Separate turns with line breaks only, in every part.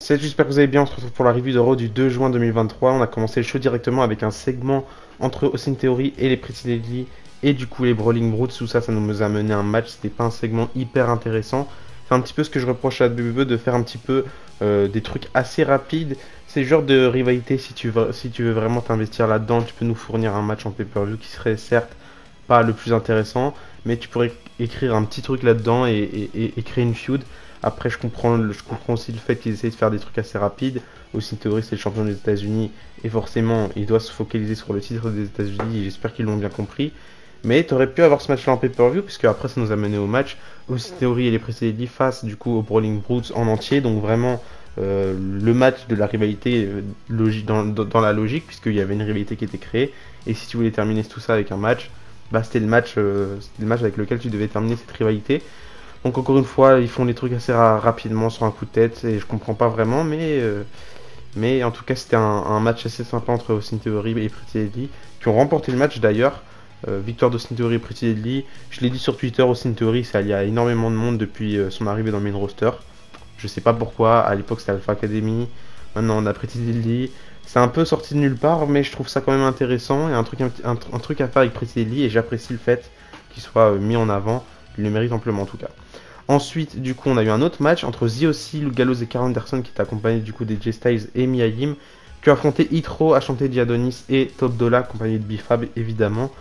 Salut, j'espère que vous allez bien. On se retrouve pour la review de Raw du 2 juin 2023. On a commencé le show directement avec un segment entre Austin Theory et les Pretty Deadly et du coup les Brawling Brutes. Tout ça, ça nous a mené à un match. C'était pas un segment hyper intéressant. C'est un petit peu ce que je reproche à la WWE, de faire un petit peu des trucs assez rapides. C'est le genre de rivalité, si tu veux vraiment t'investir là-dedans, tu peux nous fournir un match en pay-per-view qui serait certes pas le plus intéressant, mais tu pourrais écrire un petit truc là-dedans et créer une feud. Après, je comprends aussi le fait qu'ils essayent de faire des trucs assez rapides. Aussi, théorie, c'est le champion des États-Unis et forcément, il doit se focaliser sur le titre des États-Unis. Et j'espère qu'ils l'ont bien compris. Mais tu aurais pu avoir ce match-là en pay-per-view, puisque après, ça nous a mené au match. Aussi, théorie et les précédents face du coup aux Brawling Brutes en entier. Donc, vraiment, le match de la rivalité dans la logique, puisqu'il y avait une rivalité qui était créée. Et si tu voulais terminer tout ça avec un match, bah, c'était le match avec lequel tu devais terminer cette rivalité. Donc encore une fois, ils font les trucs assez rapidement sur un coup de tête et je comprends pas vraiment, mais en tout cas c'était un match assez sympa entre Austin Theory et Pretty Deadly qui ont remporté le match d'ailleurs. Victoire d'Austin Theory et Pretty Deadly. Je l'ai dit sur Twitter, Austin Theory ça allie à énormément de monde depuis son arrivée dans le main roster. Je sais pas pourquoi, à l'époque c'était Alpha Academy, maintenant on a Pretty Deadly. C'est un peu sorti de nulle part, mais je trouve ça quand même intéressant et un truc à faire avec Pretty Deadly et j'apprécie le fait qu'il soit mis en avant. Il le mérite amplement en tout cas. Ensuite, du coup, on a eu un autre match entre The.O.C., Luke Gallows et Karl Anderson qui est accompagné du coup des Jay Styles et Mia Yim, qui ont affronté Hitro, Ashanti Diadonis et Top Dollar, accompagné de B-Fab évidemment.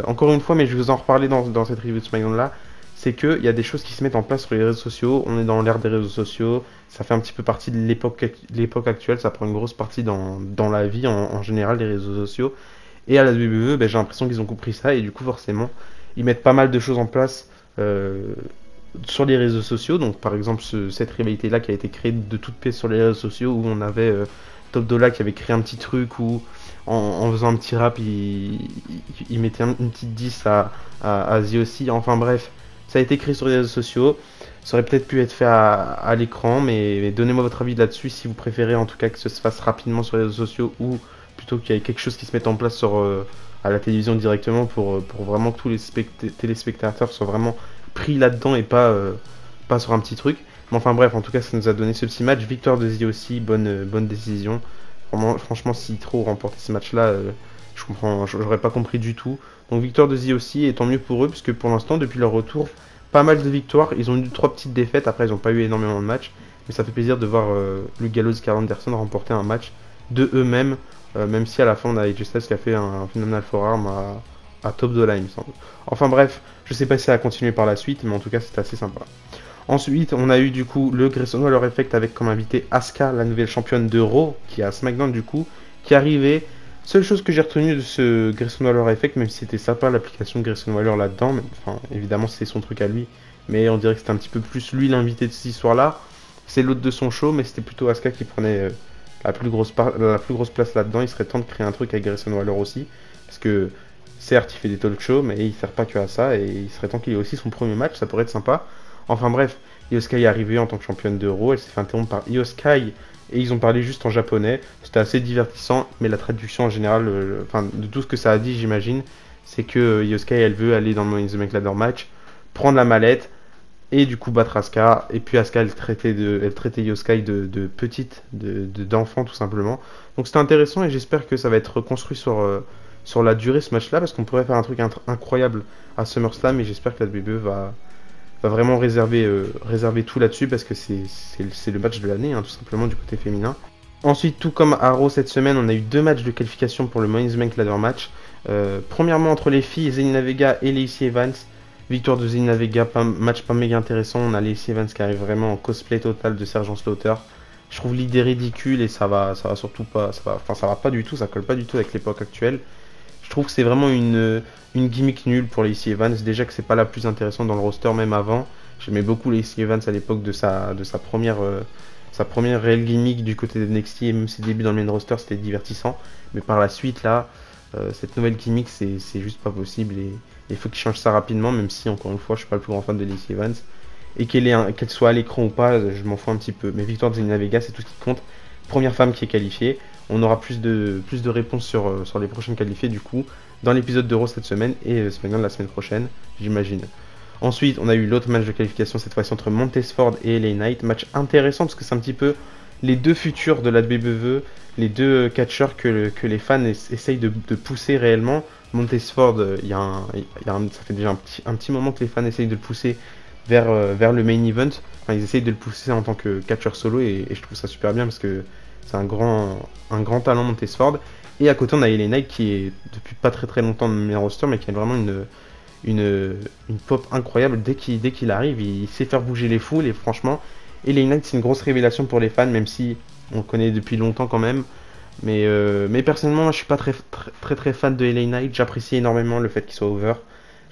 Encore une fois, mais je vais vous en reparler dans cette review de SmackDown là, c'est qu'il y a des choses qui se mettent en place sur les réseaux sociaux. On est dans l'ère des réseaux sociaux, ça fait un petit peu partie de l'époque actuelle, ça prend une grosse partie dans la vie en général des réseaux sociaux. Et à la WWE, ben, j'ai l'impression qu'ils ont compris ça et du coup, forcément, ils mettent pas mal de choses en place. Sur les réseaux sociaux, donc par exemple cette rivalité là qui a été créée de toutes pièces sur les réseaux sociaux où on avait Top Dollar qui avait créé un petit truc où en faisant un petit rap il mettait une petite 10 à The.O.C. Enfin bref, ça a été créé sur les réseaux sociaux, ça aurait peut-être pu être fait à l'écran, mais donnez-moi votre avis là-dessus si vous préférez en tout cas que ça se fasse rapidement sur les réseaux sociaux ou plutôt qu'il y ait quelque chose qui se mette en place à la télévision directement pour vraiment que tous les téléspectateurs soient vraiment pris là-dedans et pas sur un petit truc. Mais enfin bref, en tout cas, ça nous a donné ce petit match. Victoire de The.O.C., bonne décision. Franchement, si Hitro remportait ce match-là, j'aurais pas compris du tout. Donc victoire de The.O.C. et tant mieux pour eux, puisque pour l'instant, depuis leur retour, pas mal de victoires. Ils ont eu 3 petites défaites, après ils n'ont pas eu énormément de matchs. Mais ça fait plaisir de voir Luke Gallows et Karl Anderson remporter un match de eux-mêmes, même si à la fin on a AJ Styles qui a fait un phénoménal forearm à Top Dollar, il me semble. Enfin bref, je sais pas si ça a continué par la suite, mais en tout cas c'était assez sympa. Ensuite, on a eu du coup le Grayson Waller Effect avec comme invité Asuka, la nouvelle championne de Raw, qui est à SmackDown du coup, qui est arrivée. Seule chose que j'ai retenue de ce Grayson Waller Effect, même si c'était sympa l'application de Grayson Waller là-dedans, enfin évidemment c'est son truc à lui, mais on dirait que c'était un petit peu plus lui l'invité de cette histoire-là. C'est l'autre de son show, mais c'était plutôt Asuka qui prenait la plus grosse place là-dedans. Il serait temps de créer un truc avec Grayson Waller aussi, parce que certes, il fait des talk shows, mais il ne sert pas que à ça, et il serait temps qu'il ait aussi son premier match, ça pourrait être sympa. Enfin bref, Io Sky est arrivée en tant que championne d'Euro, elle s'est fait interrompre par Io Sky, et ils ont parlé juste en japonais. C'était assez divertissant, mais la traduction en général, enfin de tout ce que ça a dit, j'imagine, c'est que Io Sky, elle veut aller dans le Money in the Bank Ladder match, prendre la mallette, et du coup battre Asuka, et puis Asuka, elle traitait Io Sky de petite, d'enfant tout simplement. Donc c'était intéressant, et j'espère que ça va être reconstruit sur la durée ce match là parce qu'on pourrait faire un truc incroyable à SummerSlam et j'espère que la WWE va vraiment réserver tout là-dessus parce que c'est le match de l'année tout simplement du côté féminin. Ensuite, tout comme à Raw cette semaine, on a eu 2 matchs de qualification pour le Money in the Bank Ladder match. Premièrement entre les filles, Zelina Vega et Lacey Evans. Victoire de Zelina Vega, match pas méga intéressant. On a Lacey Evans qui arrive vraiment en cosplay total de Sergeant Slaughter. Je trouve l'idée ridicule et ça va surtout pas, ça va pas du tout, ça colle pas du tout avec l'époque actuelle. Je trouve que c'est vraiment une gimmick nulle pour Lacey Evans. Déjà que c'est pas la plus intéressante dans le roster, même avant. J'aimais beaucoup Lacey Evans à l'époque de sa première réelle gimmick du côté de NXT. Et même ses débuts dans le main roster, c'était divertissant. Mais par la suite, là, cette nouvelle gimmick, c'est juste pas possible. Et il faut qu'il change ça rapidement, même si, encore une fois, je suis pas le plus grand fan de Lacey Evans. Et qu'elle soit à l'écran ou pas, je m'en fous un petit peu. Mais victoire de Zelina Vega, c'est tout ce qui compte. Première femme qui est qualifiée. On aura plus de réponses sur les prochaines qualifiées du coup dans l'épisode d'Euro cette semaine et SmackDown la semaine prochaine, j'imagine. Ensuite, on a eu l'autre match de qualification cette fois-ci entre Montez Ford et LA Knight. Match intéressant parce que c'est un petit peu les deux futurs de la WWE, les deux catcheurs que les fans essayent de pousser réellement. Montesford, ça fait déjà un petit moment que les fans essayent de le pousser vers le main event. Enfin, ils essayent de le pousser en tant que catcheur solo et je trouve ça super bien parce que c'est un grand talent Montesford. Et à côté, on a LA Knight qui est depuis pas très longtemps dans le main roster, mais qui a vraiment une pop incroyable. Dès qu'il arrive, il sait faire bouger les foules et franchement, LA Knight c'est une grosse révélation pour les fans, même si on le connaît depuis longtemps quand même. Mais personnellement, moi, je suis pas très fan de LA Knight. J'apprécie énormément le fait qu'il soit over.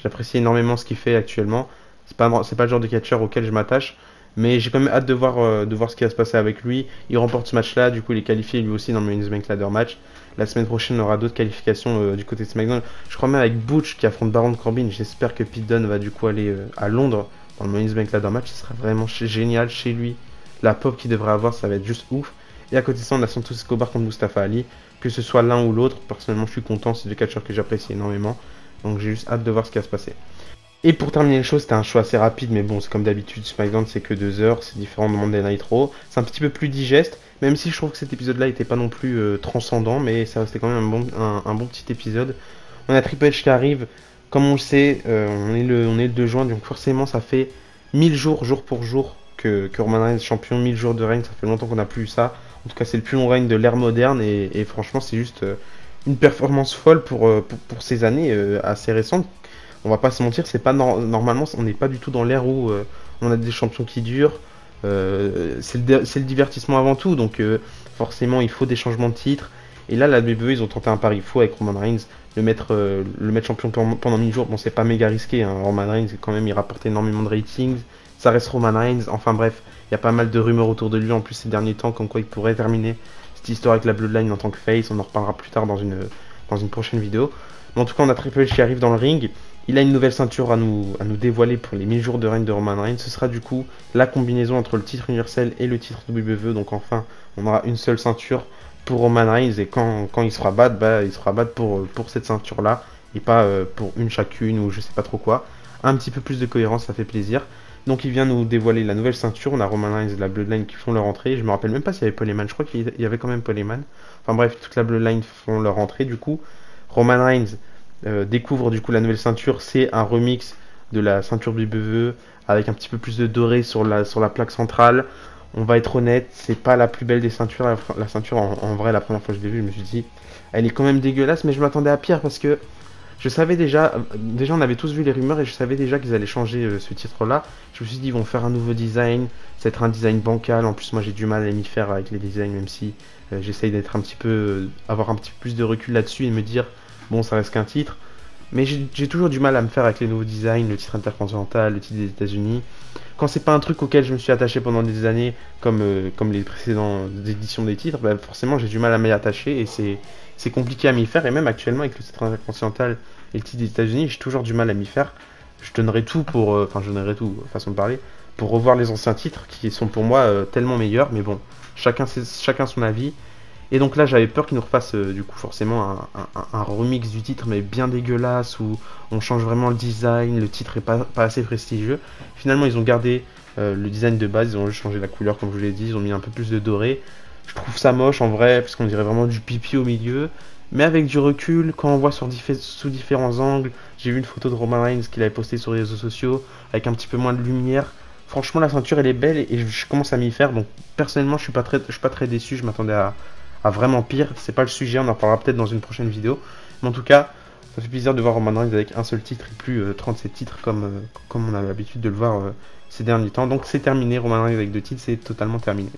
J'apprécie énormément ce qu'il fait actuellement. C'est pas le genre de catcheur auquel je m'attache. Mais j'ai quand même hâte de voir ce qui va se passer avec lui. Il remporte ce match-là, du coup il est qualifié lui aussi dans le Men's Bank Ladder match. La semaine prochaine, on aura d'autres qualifications du côté de SmackDown. Je crois même avec Butch qui affronte Baron Corbin. J'espère que Pete Dunne va du coup aller à Londres dans le Men's Bank Ladder match. Ce sera vraiment génial chez lui. La pop qu'il devrait avoir, ça va être juste ouf. Et à côté de ça, on a Santos Escobar contre Mustafa Ali. Que ce soit l'un ou l'autre, personnellement, je suis content. C'est deux catcheurs que j'apprécie énormément. Donc j'ai juste hâte de voir ce qui va se passer. Et pour terminer les choses, c'était un choix assez rapide, mais bon, c'est comme d'habitude, SmackDown c'est que 2 heures, c'est différent de Monday Night Raw. C'est un petit peu plus digeste, même si je trouve que cet épisode-là n'était pas non plus transcendant, mais ça restait quand même un bon petit épisode. On a Triple H qui arrive, comme on le sait, on est le 2 juin, donc forcément ça fait 1000 jours, jour pour jour, que Roman Reigns est champion, 1000 jours de règne, ça fait longtemps qu'on n'a plus eu ça. En tout cas, c'est le plus long règne de l'ère moderne, et franchement, c'est juste une performance folle pour ces années assez récentes. On va pas se mentir, c'est pas normalement, on n'est pas du tout dans l'ère où on a des champions qui durent. C'est le divertissement avant tout, donc forcément il faut des changements de titre. Et là, la WWE, ils ont tenté un pari fou avec Roman Reigns, le mettre champion pendant 1000 jours. Bon, c'est pas méga risqué, hein. Roman Reigns, quand même, il rapporte énormément de ratings. Ça reste Roman Reigns. Enfin bref, il y a pas mal de rumeurs autour de lui en plus ces derniers temps, comme quoi il pourrait terminer cette histoire avec la Bloodline en tant que face. On en reparlera plus tard dans une prochaine vidéo. Mais en tout cas, on a Triple H qui arrive dans le ring. Il a une nouvelle ceinture à nous dévoiler pour les 1000 jours de règne de Roman Reigns. Ce sera du coup la combinaison entre le titre universel et le titre WWE. Donc enfin, on aura une seule ceinture pour Roman Reigns. Et quand il se fera battre, il se fera battre pour cette ceinture-là. Et pas pour une chacune ou je sais pas trop quoi. Un petit peu plus de cohérence, ça fait plaisir. Donc il vient nous dévoiler la nouvelle ceinture. On a Roman Reigns et la Bloodline qui font leur entrée. Je me rappelle même pas s'il y avait Paul Heyman. Je crois qu'il y avait quand même Paul Heyman. Enfin bref, toute la Bloodline font leur entrée du coup. Roman Reigns découvre du coup la nouvelle ceinture, c'est un remix de la ceinture WWE avec un petit peu plus de doré sur la plaque centrale. On va être honnête, c'est pas la plus belle des ceintures. La ceinture en vrai, la première fois que je l'ai vue, je me suis dit, elle est quand même dégueulasse, mais je m'attendais à pire parce que je savais déjà on avait tous vu les rumeurs et je savais déjà qu'ils allaient changer ce titre-là. Je me suis dit, ils vont faire un nouveau design, ça va être un design bancal. En plus, moi j'ai du mal à m'y faire avec les designs, même si j'essaye d'être avoir un petit peu plus de recul là-dessus et me dire, bon, ça reste qu'un titre. Mais j'ai toujours du mal à me faire avec les nouveaux designs, le titre intercontinental, le titre des États-Unis. Quand c'est pas un truc auquel je me suis attaché pendant des années, comme les précédentes éditions des titres, forcément j'ai du mal à m'y attacher et c'est compliqué à m'y faire. Et même actuellement avec le titre intercontinental et le titre des États-Unis, j'ai toujours du mal à m'y faire. Je donnerais tout je donnerais tout, façon de parler, pour revoir les anciens titres qui sont pour moi tellement meilleurs. Mais bon, chacun son avis. Et donc là, j'avais peur qu'ils nous refassent du coup forcément un remix du titre, mais bien dégueulasse, où on change vraiment le design, le titre est pas assez prestigieux. Finalement, ils ont gardé le design de base, ils ont juste changé la couleur, comme je vous l'ai dit, ils ont mis un peu plus de doré. Je trouve ça moche en vrai, parce qu'on dirait vraiment du pipi au milieu. Mais avec du recul, quand on voit sous différents angles, j'ai vu une photo de Roman Reigns qu'il avait postée sur les réseaux sociaux, avec un petit peu moins de lumière. Franchement, la ceinture elle est belle et je commence à m'y faire. Donc personnellement, je suis pas très déçu. Je m'attendais à vraiment pire. C'est pas le sujet, on en parlera peut-être dans une prochaine vidéo. Mais en tout cas, ça fait plaisir de voir Roman Reigns avec un seul titre et plus 37 titres comme on a l'habitude de le voir ces derniers temps. Donc c'est terminé, Roman Reigns avec 2 titres, c'est totalement terminé.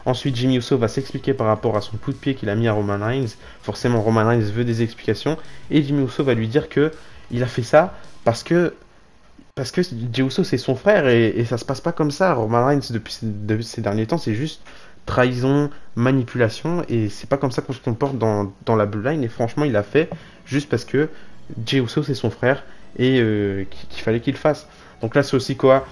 Ensuite, Jimmy Uso va s'expliquer par rapport à son coup de pied qu'il a mis à Roman Reigns. Forcément, Roman Reigns veut des explications. Et Jimmy Uso va lui dire que il a fait ça parce que Jey Uso c'est son frère et ça se passe pas comme ça. Roman Reigns depuis ces derniers temps, c'est juste trahison, manipulation, et c'est pas comme ça qu'on se comporte dans la Bloodline. Et franchement, il l'a fait juste parce que Jey Uso c'est son frère et qu'il fallait qu'il le fasse. Donc là, Sikoa,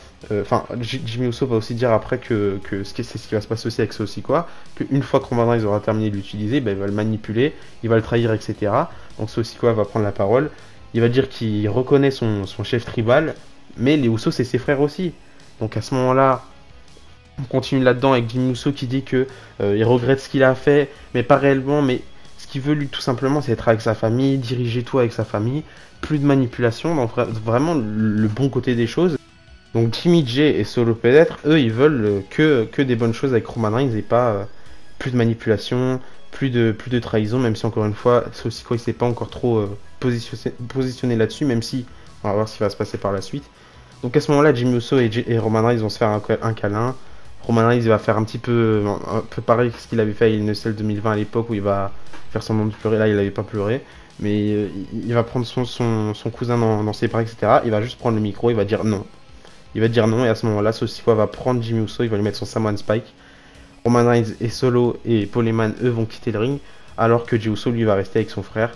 Jimmy Uso va aussi dire après que c'est ce qui va se passer aussi avec Sikoa, qu'une fois que Roman Reigns aura terminé de l'utiliser, il va le manipuler, il va le trahir, etc. Donc Sikoa va prendre la parole, il va dire qu'il reconnaît son chef tribal, mais les Usos c'est ses frères aussi. Donc à ce moment-là, On continue là-dedans avec Jimmy Uso qui dit que il regrette ce qu'il a fait, mais pas réellement, mais ce qu'il veut lui tout simplement c'est être avec sa famille, diriger tout avec sa famille, plus de manipulation, donc vraiment le bon côté des choses. Donc Jimmy J et Solo peut-être, eux ils veulent que des bonnes choses avec Roman Reigns et pas plus de manipulation, plus de trahison, même si encore une fois, Sikoa il s'est pas encore trop positionné là-dessus, même si on va voir ce qui va se passer par la suite. Donc à ce moment-là, Jimmy Uso et Roman Reigns vont se faire un câlin. Roman Reigns il va faire un peu pareil que ce qu'il avait fait à In a Cell 2020 à l'époque où il va faire semblant de pleurer. Là, il n'avait pas pleuré, mais il va prendre son cousin dans ses bras, etc. Il va juste prendre le micro, il va dire non. Il va dire non, et à ce moment-là, Sikoa va prendre Jimmy Uso, il va lui mettre son Samoan Spike. Roman Reigns et Solo et Paul Heyman, eux, vont quitter le ring, alors que Jey Uso, lui, va rester avec son frère.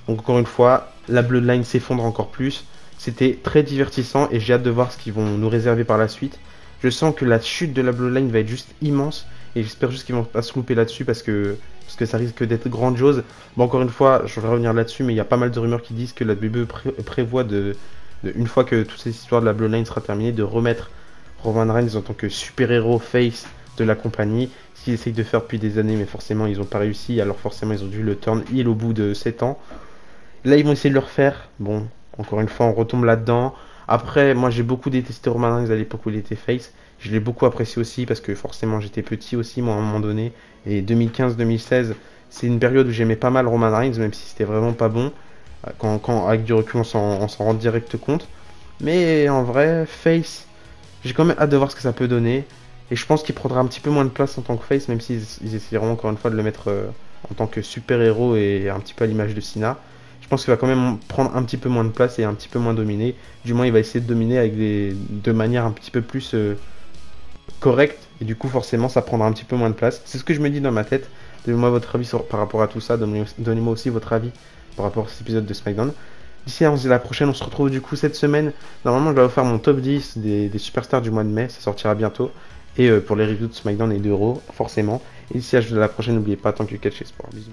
Donc encore une fois, la Bloodline s'effondre encore plus. C'était très divertissant et j'ai hâte de voir ce qu'ils vont nous réserver par la suite. Je sens que la chute de la Bloodline va être juste immense et j'espère juste qu'ils vont pas se louper là-dessus parce que ça risque d'être grandiose. Bon, encore une fois, je vais revenir là-dessus, mais il y a pas mal de rumeurs qui disent que la WWE prévoit une fois que toute cette histoire de la Bloodline sera terminée, de remettre Roman Reigns en tant que super-héros face de la compagnie, ce qu'ils essayent de faire depuis des années, mais forcément ils n'ont pas réussi, alors forcément ils ont dû le turn heel au bout de 7 ans. Là ils vont essayer de le refaire, bon, encore une fois on retombe là-dedans. Après, moi j'ai beaucoup détesté Roman Reigns à l'époque où il était face, je l'ai beaucoup apprécié aussi parce que forcément j'étais petit aussi moi à un moment donné, et 2015-2016 c'est une période où j'aimais pas mal Roman Reigns, même si c'était vraiment pas bon, quand avec du recul on s'en rend direct compte. Mais en vrai, face, j'ai quand même hâte de voir ce que ça peut donner. Et je pense qu'il prendra un petit peu moins de place en tant que face, même s'ils essaieront encore une fois de le mettre en tant que super-héros et un petit peu à l'image de Cena. Je pense qu'il va quand même prendre un petit peu moins de place et un petit peu moins dominer. Du moins, il va essayer de dominer avec de manière un petit peu plus correcte. Et du coup, forcément, ça prendra un petit peu moins de place. C'est ce que je me dis dans ma tête. Donnez-moi votre avis par rapport à tout ça. Donnez-moi aussi votre avis par rapport à cet épisode de SmackDown. D'ici là, on se dit à la prochaine. On se retrouve du coup cette semaine. Normalement, je vais vous faire mon top 10 des superstars du mois de mai. Ça sortira bientôt. Et pour les reviews de SmackDown et d'Euro, forcément. Et d'ici là, je vous dis à la prochaine. N'oubliez pas, tant que catch sport. Bisous.